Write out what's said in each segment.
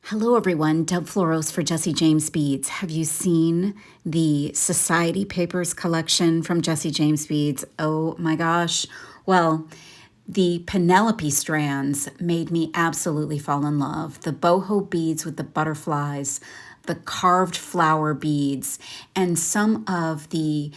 Hello everyone, Deb Floros for Jesse James Beads. Have you seen the Society Papers collection from Jesse James Beads? Oh my gosh. Well, the Penelope strands made me absolutely fall in love. The boho beads with the butterflies, the carved flower beads, and some of the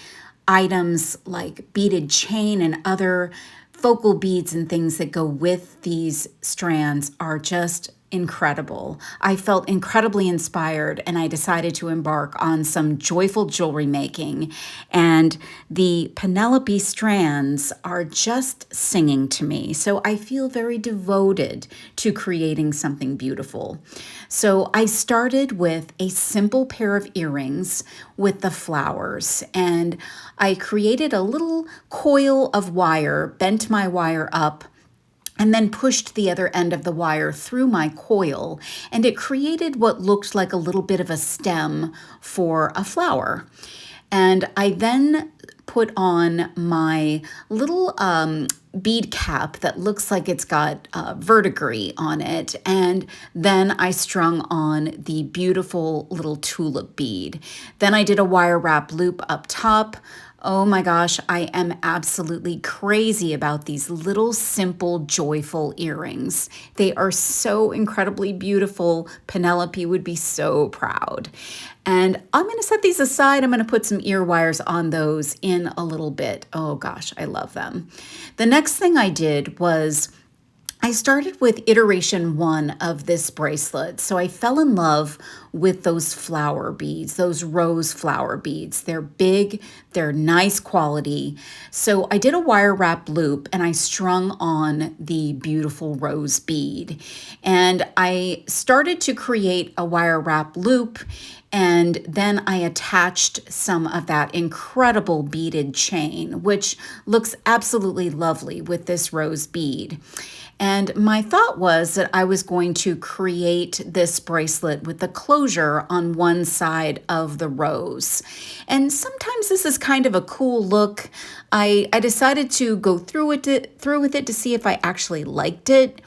items like beaded chain and other focal beads and things that go with these strands are just incredible. I felt incredibly inspired and I decided to embark on some joyful jewelry making. And the Penelope strands are just singing to me. So I feel very devoted to creating something beautiful. So I started with a simple pair of earrings with the flowers, and I created a little coil of wire, bent my wire up, and then pushed the other end of the wire through my coil, and it created what looked like a little bit of a stem for a flower. And I then put on my little bead cap that looks like it's got verdigris on it, and then I strung on the beautiful little tulip bead. Then I did a wire wrap loop up top. Oh my gosh, I am absolutely crazy about these little simple, joyful earrings. They are so incredibly beautiful. Penelope would be so proud. And I'm going to set these aside. I'm going to put some ear wires on those in a little bit. Oh gosh, I love them. The next thing I did was I started with iteration 1 of this bracelet. So I fell in love with those flower beads, those rose flower beads. They're big, they're nice quality. So I did a wire wrap loop and I strung on the beautiful rose bead. And I started to create a wire wrap loop, and then I attached some of that incredible beaded chain, which looks absolutely lovely with this rose bead. And my thought was that I was going to create this bracelet with the closure on one side of the rose. And sometimes this is kind of a cool look. I decided to go through with it to see if I actually liked it.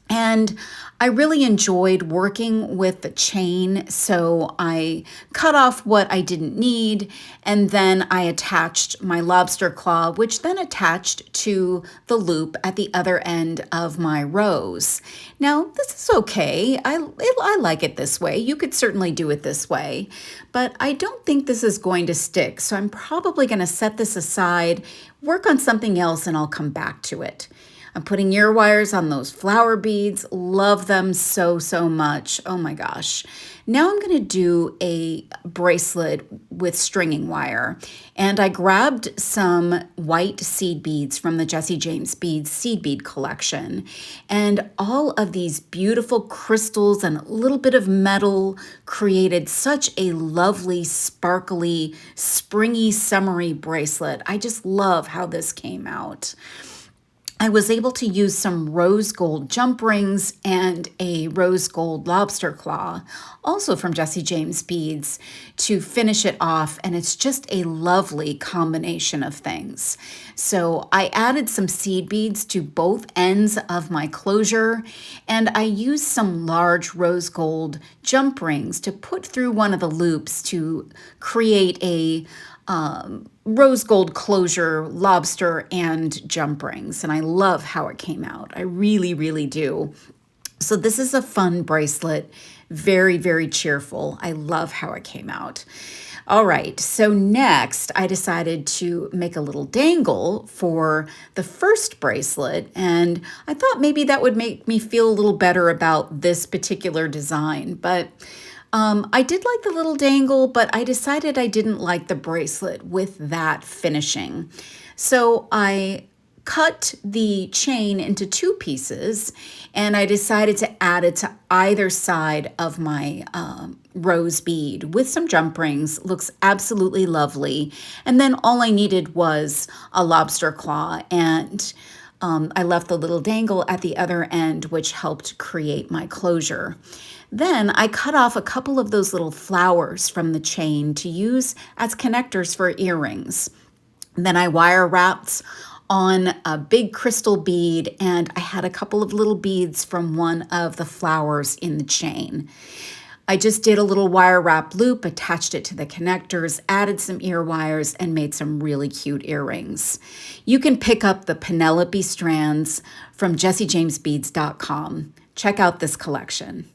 And I really enjoyed working with the chain, so I cut off what I didn't need, and then I attached my lobster claw, which then attached to the loop at the other end of my rose. Now, this is okay. I like it this way. You could certainly do it this way, but I don't think this is going to stick, so I'm probably going to set this aside, work on something else, and I'll come back to it. I'm putting ear wires on those flower beads. Love them so, so much. Oh my gosh. Now I'm going to do a bracelet with stringing wire. And I grabbed some white seed beads from the Jesse James Beads seed bead collection. And all of these beautiful crystals and a little bit of metal created such a lovely, sparkly, springy, summery bracelet. I just love how this came out. I was able to use some rose gold jump rings and a rose gold lobster claw, also from Jesse James Beads, to finish it off, and it's just a lovely combination of things. So I added some seed beads to both ends of my closure, and I used some large rose gold jump rings to put through one of the loops to create a rose gold closure, lobster, and jump rings. And I love how it came out. I really, really do. So this is a fun bracelet. Very, very cheerful. I love how it came out. All right, so next I decided to make a little dangle for the first bracelet, and I thought maybe that would make me feel a little better about this particular design, but I did like the little dangle, but I decided I didn't like the bracelet with that finishing. So I cut the chain into 2 pieces, and I decided to add it to either side of my rose bead with some jump rings. Looks absolutely lovely. And then all I needed was a lobster claw, and I left the little dangle at the other end, which helped create my closure. Then I cut off a couple of those little flowers from the chain to use as connectors for earrings. Then I wire wrapped on a big crystal bead, and I had a couple of little beads from one of the flowers in the chain. I just did a little wire wrap loop, attached it to the connectors, added some ear wires, and made some really cute earrings. You can pick up the Penelope strands from jessiejamesbeads.com. Check out this collection.